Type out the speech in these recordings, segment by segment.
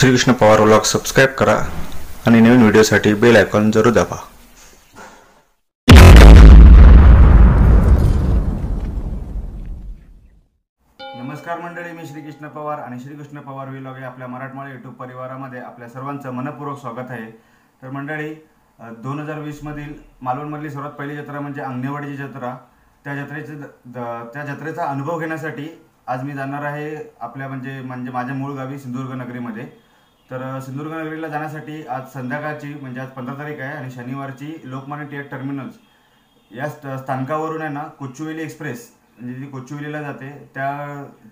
Shrikrishna Pawar vlog subscribe करा आणि नवीन व्हिडिओसाठी बेल आयकॉन जरूर दाबा। नमस्कार मंडळी, मी श्रीकृष्ण पवार आणि श्रीकृष्ण पवार व्लॉग या आपल्या मराठमोळ्या यूट्यूब परिवारामध्ये आपल्या सर्वांचं मनपूर्वक स्वागत आहे। तर मंडळी, 2020 मधील मालवणमधली सर्वात पहिली जत्रा म्हणजे अंगणेवाडीची जत्रा, त्या जत्रेचा अनुभव घेण्यासाठी आज मी जाणार आहे आपल्या म्हणजे माझ्या मूळ गावी सिंधुदुर्ग नगरीमध्ये। तर सिंधुदुर्ग नगरीला जाण्यासाठी आज संध्याकाळची म्हणजे आज 15 तारीख आहे आणि शनिवारची लोकमान्य टिळक टर्मिनल्स या स्थानकावरून आहे ना कोचुवेली एक्सप्रेस म्हणजे जी कोचुवेलीला जाते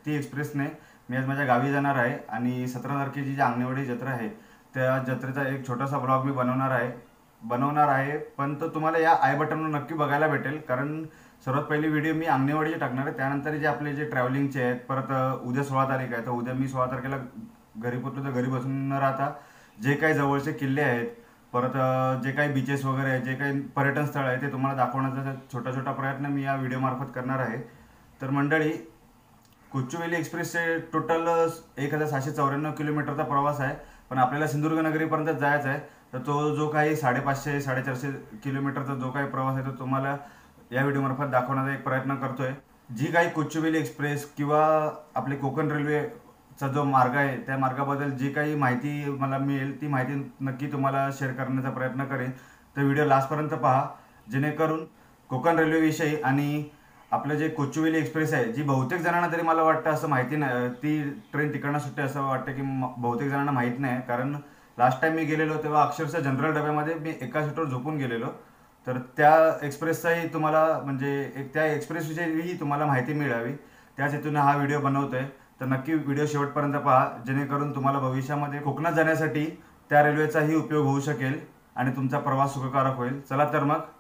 ती एक्सप्रेसने मी आज माझ्या गावी जाणार आहे आणि 17 तारखेची जी अंगणेवाडी जत्रा आहे त्या जत्रेचा एक छोटासा ब्लॉग मी बनवणार आहे पण तो तुम्हाला या आय बटनवर नक्की बघायला भेटेल, कारण सर्वात पहिली व्हिडिओ मी अंगणेवाडीची टाकणार आहे। त्यानंतर जे आपले जे ट्रॅव्हलिंगचे आहेत, परत उद्या 16 तारीख आहे तर उद्या मी 16 तारखेला घरी पोहोचलो तर घरी बसून न राहता जे काही जवळचे किल्ले आहेत, परत जे काही बीचेस वगैरे आहेत, जे काही पर्यटन स्थळ आहे ते तुम्हाला दाखवण्याचा छोटा प्रयत्न मी या व्हिडिओमार्फत करणार आहे। तर मंडळी, कोचुवेली एक्सप्रेसचे टोटल 1794 किलोमीटरचा प्रवास आहे, पण आपल्याला सिंधुदुर्ग नगरीपर्यंत जायचं आहे। तर तो जो काही 550-450 किलोमीटरचा जो काही प्रवास आहे तो तुम्हाला या व्हिडिओमार्फत दाखवण्याचा एक प्रयत्न करतोय। जी काही कोचुवेली एक्सप्रेस किंवा आपले कोकण रेल्वेचा जो मार्ग आहे त्या मार्गाबद्दल जी काही माहिती मला मिळेल ती माहिती नक्की तुम्हाला शेअर करण्याचा प्रयत्न करेन। तर व्हिडिओ लास्टपर्यंत पहा, जेणेकरून कोकण रेल्वेविषयी आणि आपलं जे कोचुवेली एक्सप्रेस आहे जी बहुतेक जणांना तरी मला वाटतं असं माहिती नाही, ती ट्रेन तिकडनं सुटते असं वाटतं की बहुतेक जणांना माहीत नाही, कारण लास्ट टाइम मी गेलेलो तेव्हा अक्षरशः जनरल डब्यामध्ये मी एका सीटवर झोपून गेलेलो। तर त्या एक्सप्रेसचाही तुम्हाला म्हणजे त्या एक्सप्रेसविषयीही तुम्हाला माहिती मिळावी त्याच हेतूने हा व्हिडिओ बनवतोय। तर नक्की व्हिडिओ शेवटपर्यंत पहा, जेणेकरून तुम्हाला भविष्यामध्ये कोकणात जाण्यासाठी त्या रेल्वेचाही उपयोग होऊ शकेल आणि तुमचा प्रवास सुखकारक होईल। चला तर मग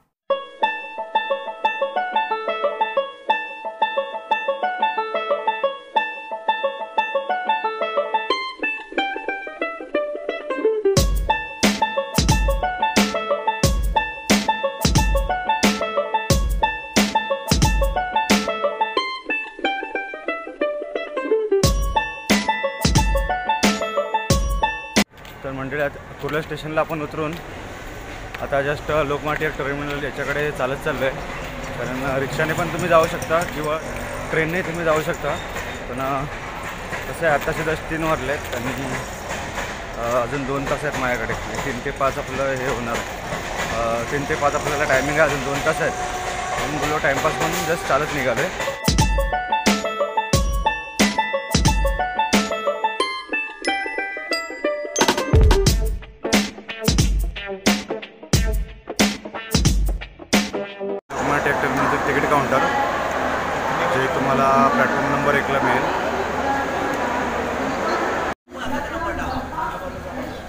मंडळी, कुर्ला स्टेशनला आपण उतरून आता जस्ट लोकमान्य टिळक टर्मिनल याच्याकडे चालत चाललो आहे, कारण रिक्षाने पण तुम्ही जाऊ शकता किंवा ट्रेनने तुम्ही जाऊ शकता। पण कसं आहे आत्ताचे 3 वाजले आहेत आणि अजून 2 तास आहेत माझ्याकडे, 3 ते 5 आपलं हे होणार आहे। 3 ते 5 आपल्याला टायमिंग आहे, अजून 2 तास आहेत म्हणून बोललो टाईमपास म्हणून जस्ट चालत निघालो आहे। तिकीट काउंटर जे तुम्हाला प्लॅटफॉर्म नंबर 1 ला मिळेल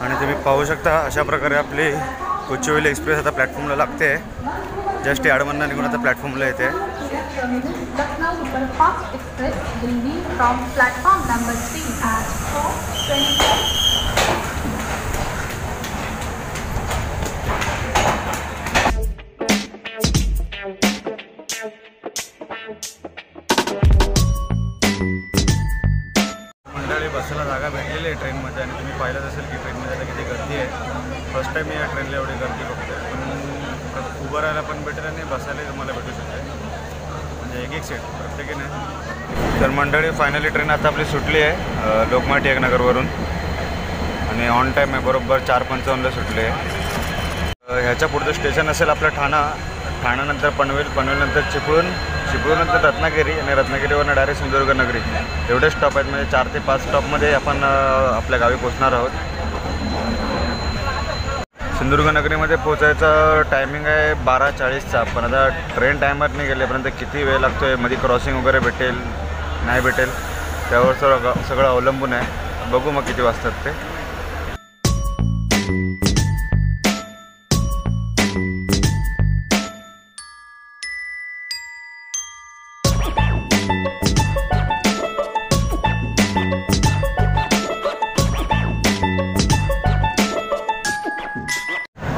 आणि तुम्ही पाहू शकता अशा प्रकारे आपली कोचुवेली एक्सप्रेस आता प्लॅटफॉर्मला लागते। जस्ट यार्डमधनं निघून आता प्लॅटफॉर्मला येते। बसायला जागा भेटलेली आहे ट्रेनमध्ये आणि तुम्ही पाहिलंच असेल की ट्रेनमध्ये आता किती गर्दी आहे। फर्स्ट टाईम मी या ट्रेनला एवढी गर्दी बघतोय, पण उभं राहायला पण भेटेल आणि बसायला तुम्हाला भेटू शकते, म्हणजे एक सीट प्रत्येकी नाही। तर मंडळी, फायनली ट्रेन आता आपली सुटली आहे लोकमान्य टिळक नगरवरून आणि ऑन टाईम आहे, बरोबर 4:55ला सुटली आहे। ह्याच्या पुढचं स्टेशन असेल आपलं ठाण्यानंतर पनवेल, पनवेलनंतर चिपळूणनंतर रत्नागिरी आणि रत्नागिरीवरनं डायरेक्ट सिंधुदुर्ग नगरी, एवढे स्टॉप आहेत। म्हणजे 4 ते 5 स्टॉपमध्ये आपण आपल्या गावी पोहोचणार आहोत। सिंधुदुर्ग नगरीमध्ये पोहोचायचं टायमिंग आहे 12:40चा, पण आता ट्रेन टायमरने गेल्यापर्यंत किती वेळ लागतो आहे, मध्ये क्रॉसिंग वगैरे भेटेल नाही भेटेल त्यावर सगळं अवलंबून आहे। बघू मग किती वाजतात ते।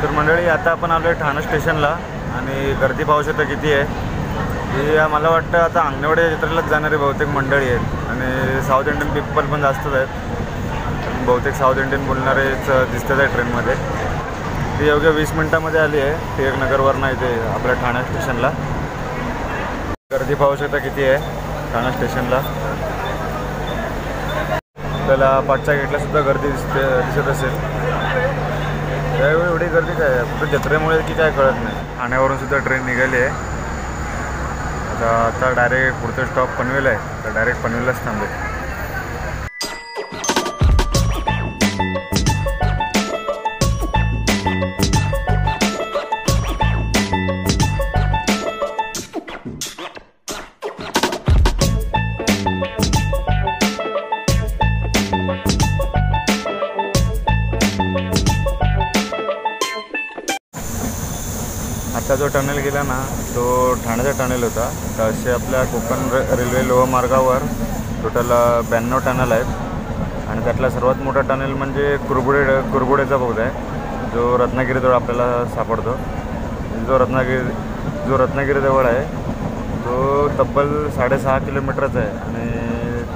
तर मंडळी, आता आपण आलो आहे ठाणे स्टेशनला आणि गर्दी पाहू शकता किती आहे। मला वाटतं आता अंगणेवाडी जत्रेलाच जाणारे बहुतेक मंडळी आहेत आणि साऊथ इंडियन पीपल पण जास्तच आहेत। बहुतेक साऊथ इंडियन बोलणारेच दिसतात आहे ट्रेनमध्ये. ती अवघ्या 20 मिनटामध्ये आली आहे. टिळक नगरवरनं इथे आपल्या ठाणे स्टेशनला. गर्दी पाहू शकता किती आहे ठाणे स्टेशनला. आपल्याला पाठच्या गेटला सुद्धा गर्दी दिसत असेल. त्यावेळी एवढी गर्दी काय आहे, फक्त जत्रेमुळे की काय कळत नाही. ठाण्यावरून सुद्धा ट्रेन निघाली आहे. आता डायरेक्ट पुढचं स्टॉप पनवेल आहे, तर डायरेक्ट पनवेललाच थांबेल. आता जो टनेल गेला ना तो ठाण्याचा टनेल होता. तर असे आपल्या कोकण रेल्वे लोहमार्गावर टोटल 92 टनेल आहेत. आणि त्यातला सर्वात मोठा टनेल म्हणजे कुरबुडेचा बोगदा आहे, जो रत्नागिरीजवळ आपल्याला सापडतो. जो रत्नागिरीजवळ आहे तो तब्बल 6.5 किलोमीटरचा आहे. आणि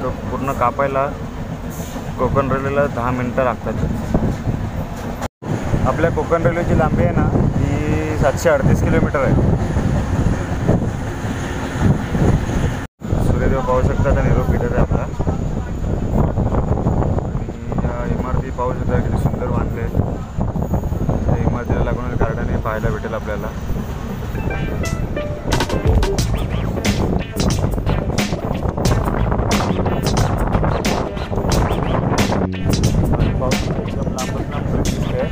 तो पूर्ण कापायला कोकण रेल्वेला 10 मिनटं लागतात. आपल्या कोकण रेल्वेची लांबी आहे ना ती 738 किलोमीटर आहे. सूर्यदेव पाहू शकता, तर निरोप घेतात आहे आपला. आणि या इमारती पाहू शकता किती सुंदर बांधले. त्या इमारतीला लागून गार्डन हे पाहायला भेटेल आपल्याला. पाऊस एकदम लांब दिसते.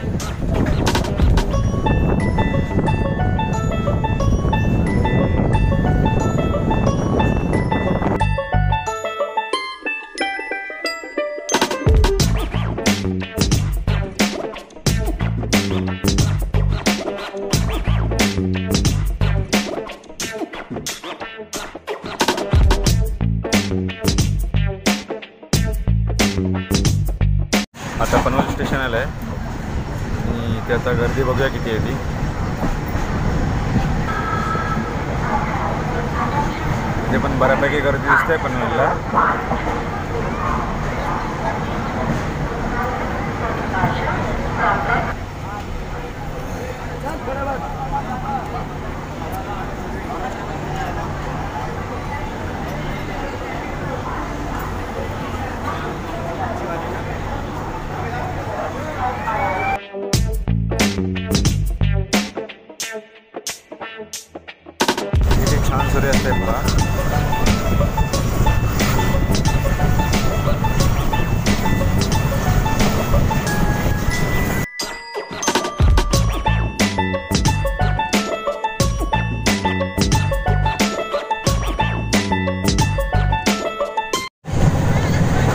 आता पनवेल स्टेशन आलं आहे आणि इथे आता गर्दी बघूया किती आहे ती. इथे पण बऱ्यापैकी गर्दी दिसते पनवेलला. छान सूर्य असते बघा.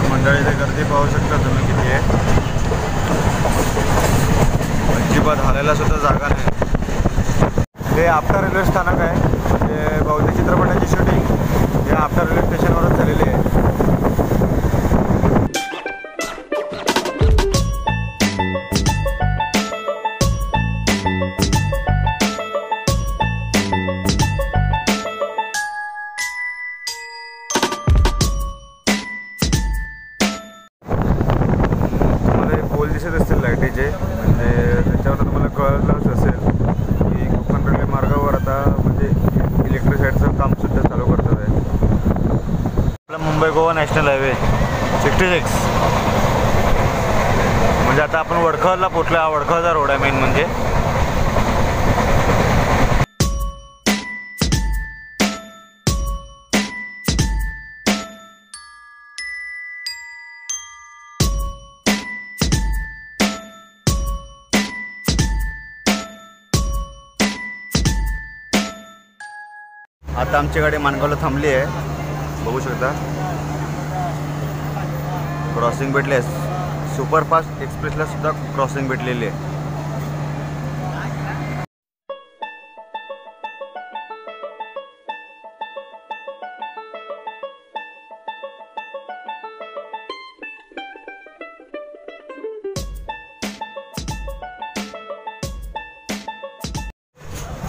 मंडळीची गर्दी पाहू शकता तुम्ही किती आहे. अजिबात हालायला सुद्धा जागा नाही. हे आपटा रेल्वे स्थानक आहे. बहुतेक चित्रपटाची शूटिंग या आपल्या रेल्वे स्टेशनवरच झालेली आहे. तुम्हाला पोल दिसत असतील लाईटीचे, म्हणजे त्याच्यावर तुम्हाला कळलंच असेल की कोकण रेल्वे मार्गावर आता म्हणजे इलेक्ट्रिसाईडचं काम सुद्धा चालू करतात आहे. आपला मुंबई गोवा नॅशनल हायवे 66 म्हणजे आता आपण वडखळला पोचलो. हा वडखळचा रोड आहे मेन म्हणजे. आता आमची गाडी माणगावला थांबली आहे, बघू शकता. क्रॉसिंग भेटली आहे. सुपरफास्ट एक्सप्रेसला सुद्धा क्रॉसिंग भेटलेली आहे.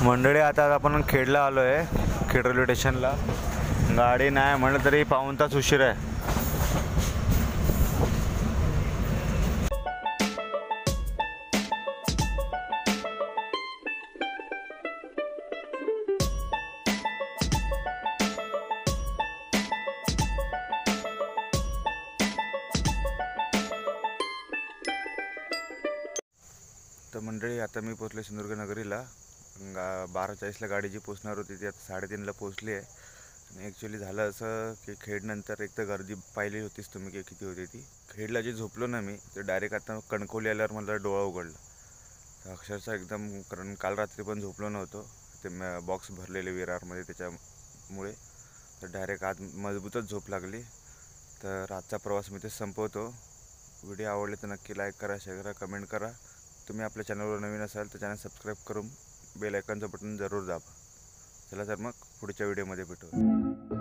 मंडळी आता आपण खेडला आलो आहे. खेड रेल्वे स्टेशनला गाडी नाही म्हणलं तरी पाऊण तास उशीर आहे. तर मंडळी आता मी पोचले सिंधुदुर्ग नगरीला. 12:40ला गाडी जी पोचणार होती ती आता 3:30ला पोचली आहे. आणि ॲक्च्युली झालं असं की खेडनंतर एक तर गर्दी पाहिली होतीच तुम्ही की किती होती ती. खेडला जे झोपलो ना मी तर डायरेक्ट आता कणकवली आल्यावर मला डोळा उघडला. तर अक्षरशः एकदम, कारण काल रात्री पण झोपलो नव्हतो ते बॉक्स भरलेले विरारमध्ये त्याच्यामुळे. तर डायरेक्ट आज मजबूतच झोप लागली. तर आजचा प्रवास मी ते संपवतो. व्हिडिओ आवडले तर नक्की लाईक करा, शेअर करा, कमेंट करा. तुम्ही आपल्या चॅनलवर नवीन असाल तर चॅनल सबस्क्राईब करून बेल आयकॉनचं बटन जरूर दाबा. चला तर मग पुढच्या व्हिडिओमध्ये भेटू.